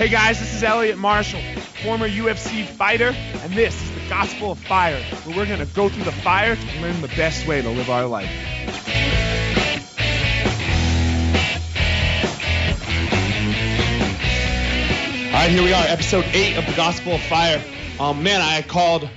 Hey guys, this is Eliot Marshall, former UFC fighter, and this is the Gospel of Fire, where we're going to go through the fire to learn the best way to live our life. All right, here we are, episode 8 of the Gospel of Fire. I called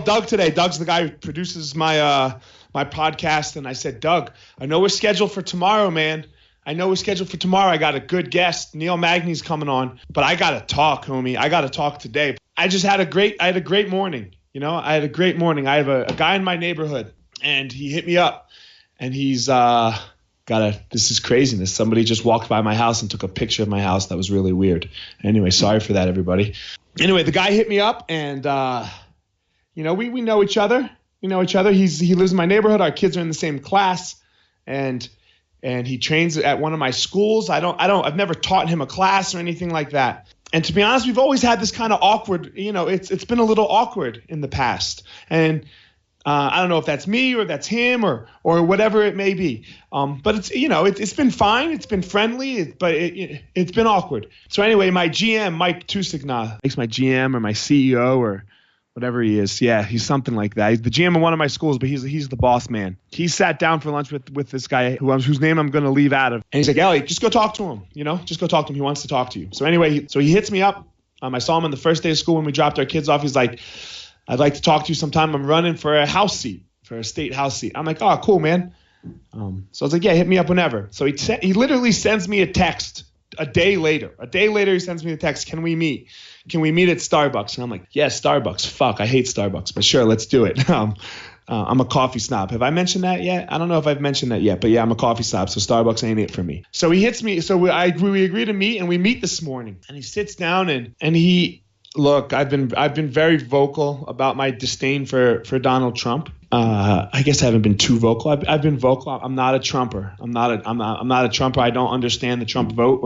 Doug today. Doug's the guy who produces my podcast, and I said, Doug, I know we're scheduled for tomorrow, man. I got a good guest. Neil Magny's coming on, but I got to talk, homie. I got to talk today. I had a great morning. I had a great morning. I have a guy in my neighborhood, and he hit me up, and he's this is craziness. Somebody just walked by my house and took a picture of my house. That was really weird. Anyway, sorry for that, everybody. Anyway, the guy hit me up, and we know each other. He lives in my neighborhood. Our kids are in the same class, and he trains at one of my schools. I've never taught him a class or anything like that. And to be honest, we've always had this kind of awkward, it's been a little awkward in the past. And I don't know if that's me or that's him or whatever it may be. But it's been fine. It's been friendly, but it's been awkward. So anyway, my GM, Mike Tusigna, he's my GM or my CEO or whatever he is. Yeah, he's something like that. He's the GM of one of my schools, but he's the boss man. He sat down for lunch with this guy whose name I'm going to leave out of. And he's like, Elliot, just go talk to him. Just go talk to him. He wants to talk to you. So anyway, he hits me up. I saw him on the first day of school when we dropped our kids off. He's like, I'd like to talk to you sometime. I'm running for a state house seat. I'm like, oh, cool, man. So I was like, yeah, hit me up whenever. So he literally sends me a text a day later. He sends me a text. Can we meet? Can we meet at Starbucks? And I'm like, yeah, Starbucks. Fuck, I hate Starbucks, but sure, let's do it. I'm a coffee snob. Have I mentioned that yet? I don't know if I've mentioned that yet, but yeah, I'm a coffee snob, so Starbucks ain't it for me. So he hits me. So we agree to meet, and we meet this morning. And he sits down and look, I've been very vocal about my disdain for Donald Trump. I guess I haven't been too vocal. I've been vocal. I'm not a Trumper. I'm not a Trumper. I don't understand the Trump vote,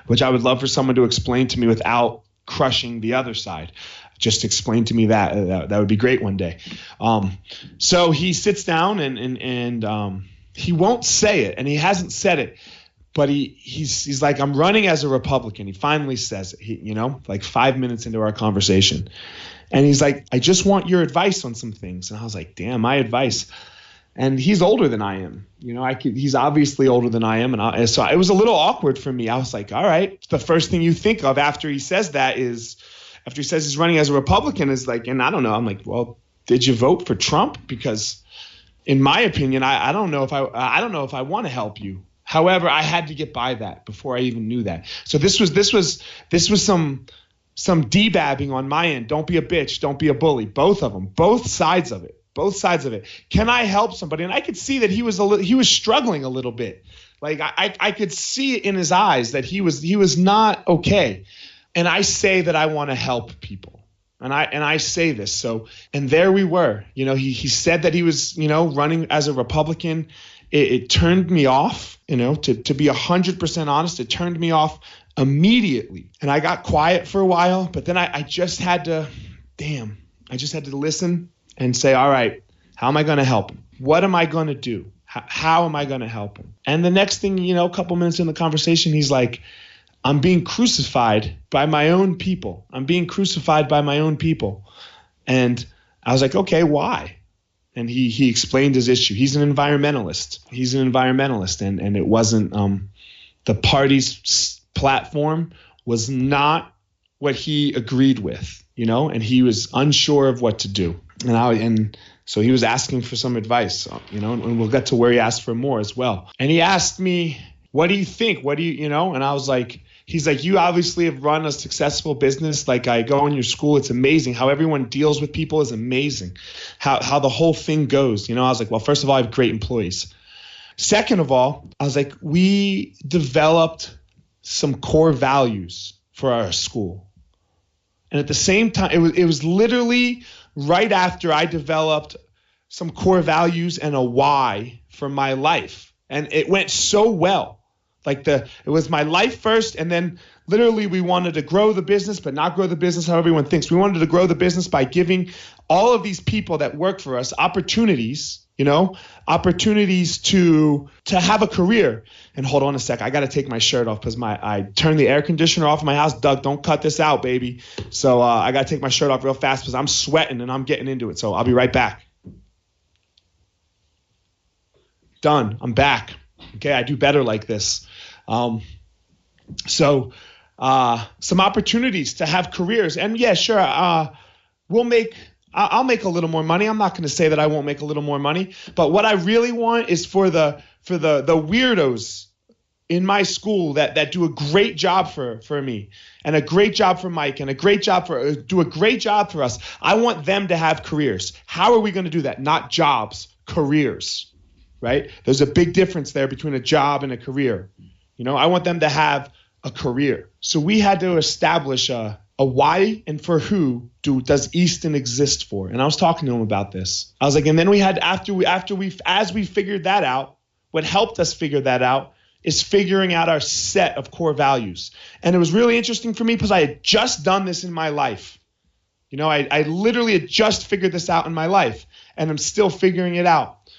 which I would love for someone to explain to me without crushing the other side. Just explain to me that would be great one day. So he sits down and he won't say it, and he hasn't said it. But he's like, I'm running as a Republican. He finally says it, like 5 minutes into our conversation. And he's like, I just want your advice on some things. And I was like, damn, my advice. And he's older than I am. He's obviously older than I am. And so it was a little awkward for me. I was like, all right. The first thing you think of after he says he's running as a Republican is like, and I don't know. I'm like, well, did you vote for Trump? Because in my opinion, I don't know if I want to help you. However, I had to get by that before I even knew that. So this was some debabbing on my end. Don't be a bitch. Don't be a bully. Both of them. Both sides of it. Can I help somebody? And I could see that he was struggling a little bit. Like I could see it in his eyes that he was not okay. And I say that I want to help people. And I say this. So, and there we were. He said that he was, running as a Republican. It turned me off, to be 100% honest, it turned me off immediately. And I got quiet for a while, but then I just had to listen and say, all right, how am I going to help him? What am I going to do? How am I going to help him? And the next thing, a couple minutes in the conversation, he's like, I'm being crucified by my own people. And I was like, okay, why? And he explained his issue. He's an environmentalist. And it wasn't the party's platform was not what he agreed with, and he was unsure of what to do. And so he was asking for some advice, and we'll get to where he asked for more as well. And he asked me, what do you think? What do you, and I was like, he's like, you obviously have run a successful business. Like I go in your school. It's amazing how everyone deals with people is amazing. How the whole thing goes. I was like, well, first of all, I have great employees. Second of all, I was like, we developed some core values for our school. And at the same time, it was literally right after I developed some core values and a why for my life. And it went so well It was my life first, and then literally we wanted to grow the business, but not grow the business how everyone thinks. We wanted to grow the business by giving all of these people that work for us opportunities, opportunities to have a career. And hold on a sec, I got to take my shirt off because I turned the air conditioner off in my house. Doug, don't cut this out, baby. So I got to take my shirt off real fast because I'm sweating and I'm getting into it. So I'll be right back. Done. I'm back. Okay, I do better like this. Some opportunities to have careers, and yeah, sure, I'll make a little more money. I'm not going to say that I won't make a little more money, but what I really want is for the weirdos in my school that do a great job for me, and a great job for Mike, and a great job do a great job for us. I want them to have careers. How are we going to do that? Not jobs, careers, right? There's a big difference there between a job and a career. I want them to have a career. So we had to establish a why and for who does Easton exist for. And I was talking to him about this. I was like, and then we had as we figured that out, what helped us figure that out is figuring out our set of core values. And it was really interesting for me because I had just done this in my life. I literally had just figured this out in my life, and I'm still figuring it out.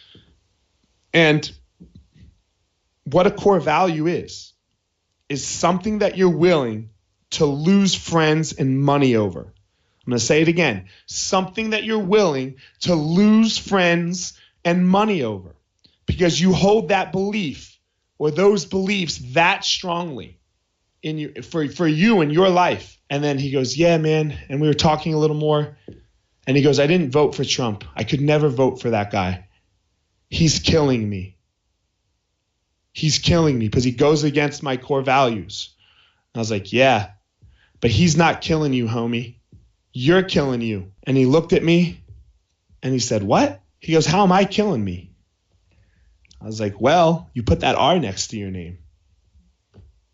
And what a core value is something that you're willing to lose friends and money over. I'm going to say it again. Something that you're willing to lose friends and money over because you hold that belief or those beliefs that strongly in you for you in your life. And then he goes, yeah, man. And we were talking a little more. And he goes, I didn't vote for Trump. I could never vote for that guy. He's killing me. He's killing me because he goes against my core values. I was like, yeah, but he's not killing you, homie. You're killing you. And he looked at me and he said, what? He goes, how am I killing me? I was like, well, you put that R next to your name.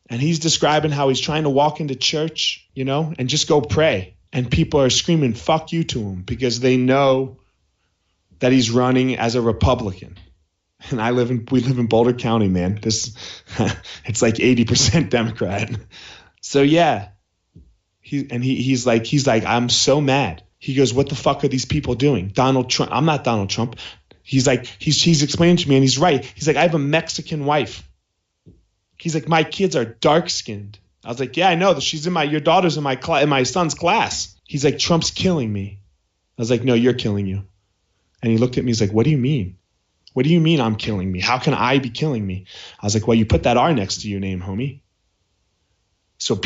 And he's describing how he's trying to walk into church, and just go pray. And people are screaming, fuck you to him because they know that he's running as a Republican. And we live in Boulder County, man. It's like 80% Democrat. So yeah, he's like, I'm so mad. He goes, what the fuck are these people doing? Donald Trump. I'm not Donald Trump. He's like, he's explaining to me, and he's right. He's like, I have a Mexican wife. He's like, my kids are dark skinned. I was like, yeah, I know. Your daughter's in my son's class. He's like, Trump's killing me. I was like, no, you're killing you. And he looked at me. He's like, what do you mean? What do you mean I'm killing me? How can I be killing me? I was like, well, you put that R next to your name, homie. So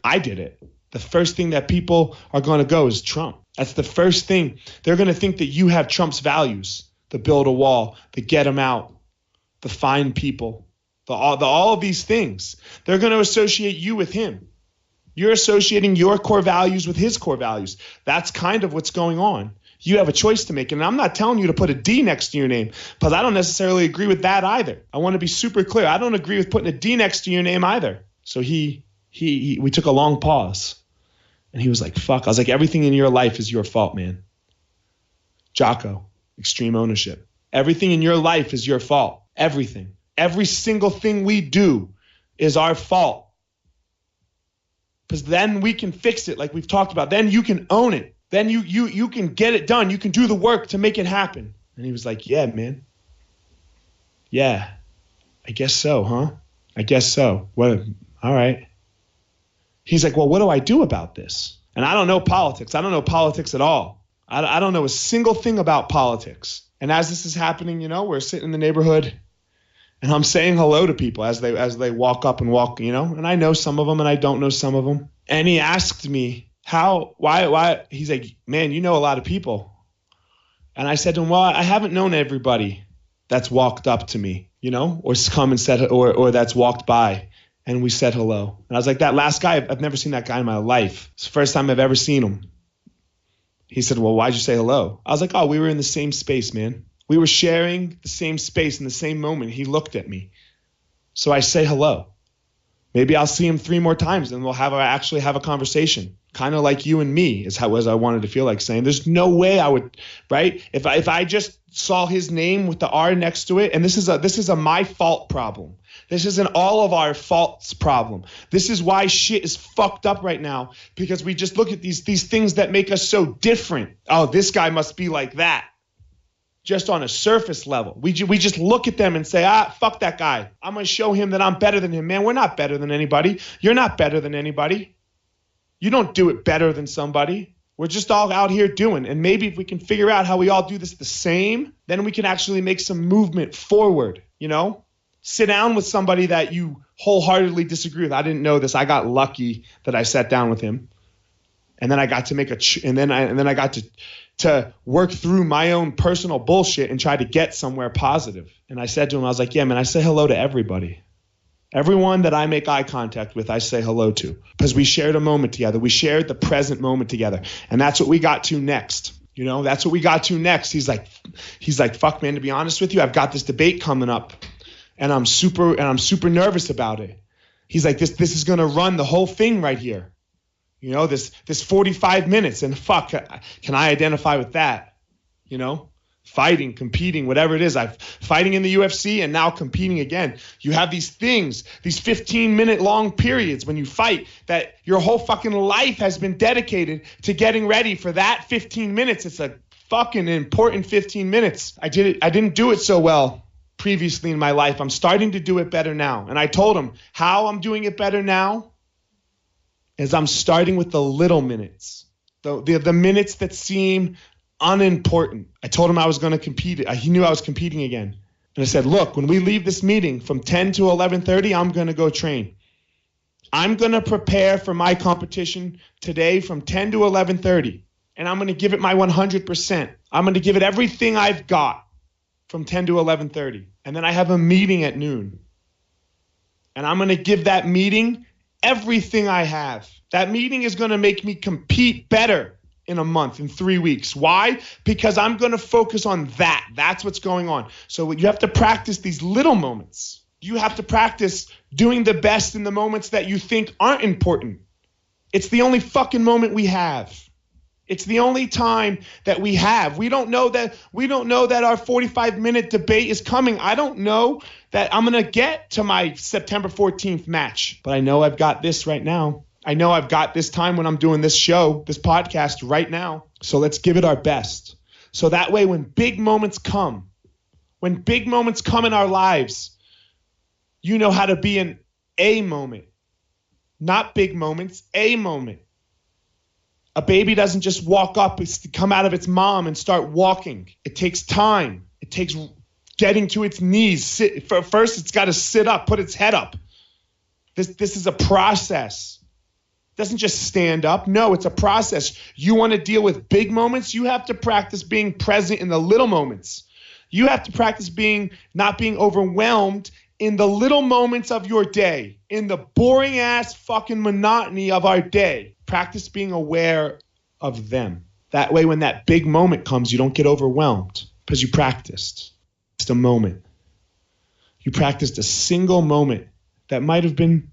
I did it. The first thing that people are going to go is Trump. That's the first thing. They're going to think that you have Trump's values, the build a wall, the get them out, the find people, all of these things. They're going to associate you with him. You're associating your core values with his core values. That's kind of what's going on. You have a choice to make. And I'm not telling you to put a D next to your name because I don't necessarily agree with that either. I want to be super clear. I don't agree with putting a D next to your name either. So we took a long pause and he was like, fuck. I was like, everything in your life is your fault, man. Jocko, extreme ownership. Everything in your life is your fault. Everything. Every single thing we do is our fault. Because then we can fix it like we've talked about. Then you can own it. Then you can get it done. You can do the work to make it happen. And he was like, yeah, man. Yeah, I guess so, huh? I guess so. Well, all right. He's like, well, what do I do about this? And I don't know politics. I don't know politics at all. I don't know a single thing about politics. And as this is happening, we're sitting in the neighborhood and I'm saying hello to people as they walk up and walk, and I know some of them and I don't know some of them. And he asked me, why? He's like, man, you know a lot of people. And I said to him, well, I haven't known everybody that's walked up to me, or come and said, or that's walked by and we said hello. And I was like, that last guy, I've never seen that guy in my life. It's the first time I've ever seen him. He said, well, why'd you say hello? I was like, oh, we were in the same space, man. We were sharing the same space in the same moment. He looked at me. So I say hello. Maybe I'll see him 3 more times and we'll actually have a conversation. Kind of like you and me is how I wanted to feel like saying. There's no way I would, right? If I just saw his name with the R next to it, and this is a my fault problem. This isn't all of our faults problem. This is why shit is fucked up right now, because we just look at these things that make us so different. Oh, this guy must be like that. Just on a surface level. We just look at them and say, fuck that guy. I'm going to show him that I'm better than him. Man, we're not better than anybody. You're not better than anybody. You don't do it better than somebody. We're just all out here doing. And maybe if we can figure out how we all do this the same, then we can actually make some movement forward, you know? Sit down with somebody that you wholeheartedly disagree with. I didn't know this. I got lucky that I sat down with him. And then I got to make and then I got to work through my own personal bullshit and try to get somewhere positive. And I said to him, I was like, yeah, man, I say hello to everybody. Everyone that I make eye contact with, I say hello to, because we shared a moment together. We shared the present moment together. And that's what we got to next. You know, that's what we got to next. He's like, fuck, man, to be honest with you, I've got this debate coming up and I'm super nervous about it. He's like, this is going to run the whole thing right here. You know, this 45 minutes, and fuck, can I identify with that? You know, fighting, competing, whatever it is. I'm fighting in the UFC and now competing again. You have these things, these 15-minute long periods when you fight that your whole fucking life has been dedicated to getting ready for that 15 minutes. It's a fucking important 15 minutes. I didn't do it so well previously in my life. I'm starting to do it better now. And I told him how I'm doing it better now is I'm starting with the little minutes, the minutes that seem unimportant. I told him I was going to compete. He knew I was competing again. And I said, look, when we leave this meeting from 10 to 11:30, I'm going to go train. I'm going to prepare for my competition today from 10 to 11:30. And I'm going to give it my 100%. I'm going to give it everything I've got from 10 to 11:30. And then I have a meeting at noon. And I'm going to give that meeting everything I have. That meeting is going to make me compete better in a month, in 3 weeks. Why? Because I'm going to focus on that. That's what's going on. So you have to practice these little moments. You have to practice doing the best in the moments that you think aren't important. It's the only fucking moment we have. It's the only time that we have. We don't know that our 45-minute debate is coming. I don't know that I'm going to get to my September 14th match. But I know I've got this right now. I know I've got this time when I'm doing this show, this podcast right now. So let's give it our best. So that way when big moments come in our lives, you know how to be in a moment. Not big moments, a moment. A baby doesn't just walk up, come out of its mom and start walking. It takes time. It takes getting to its knees. First, it's got to sit up, put its head up. This is a process. It doesn't just stand up. No, it's a process. You want to deal with big moments? You have to practice being present in the little moments. You have to practice not being overwhelmed in the little moments of your day, in the boring ass fucking monotony of our day. Practice being aware of them. That way, when that big moment comes, you don't get overwhelmed because you practiced. Just a moment. You practiced a single moment that might have been,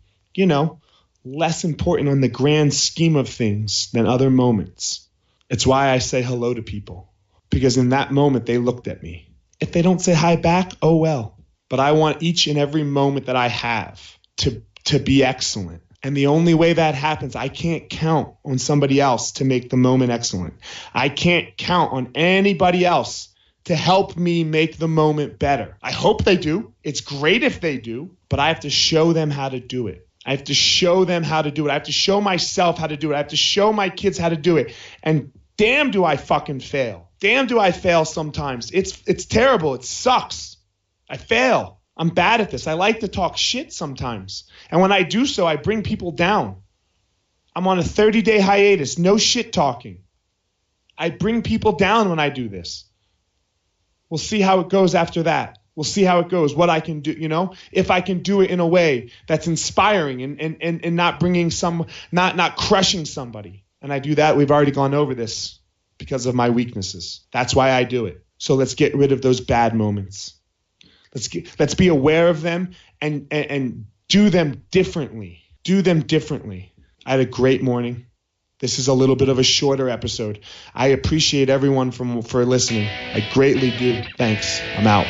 less important on the grand scheme of things than other moments. It's why I say hello to people, because in that moment, they looked at me. If they don't say hi back, oh well. But I want each and every moment that I have to be excellent. And the only way that happens, I can't count on somebody else to make the moment excellent. I can't count on anybody else to help me make the moment better. I hope they do. It's great if they do, but I have to show them how to do it. I have to show them how to do it. I have to show myself how to do it. I have to show my kids how to do it. And damn, do I fucking fail. Damn, do I fail sometimes. It's terrible. It sucks. I fail. I'm bad at this. I like to talk shit sometimes. And when I do so, I bring people down. I'm on a 30-day hiatus. No shit talking. I bring people down when I do this. We'll see how it goes after that. We'll see how it goes, what I can do, if I can do it in a way that's inspiring and not bringing not crushing somebody. And I do that. We've already gone over this because of my weaknesses. That's why I do it. So let's get rid of those bad moments. Let's be aware of them and do them differently. Do them differently. I had a great morning. This is a little bit of a shorter episode. I appreciate everyone for listening. I greatly do. Thanks. I'm out.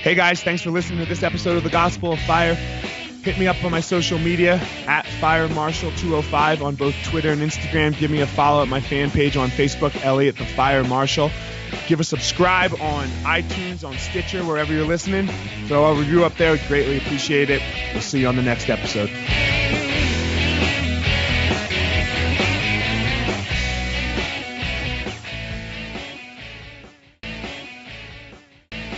Hey guys, thanks for listening to this episode of The Gospel of Fire. Hit me up on my social media at FireMarshal205 on both Twitter and Instagram. Give me a follow at my fan page on Facebook, Eliot the Fire Marshal. Give a subscribe on iTunes, on Stitcher, wherever you're listening. Throw a review up there. We'd greatly appreciate it. We'll see you on the next episode.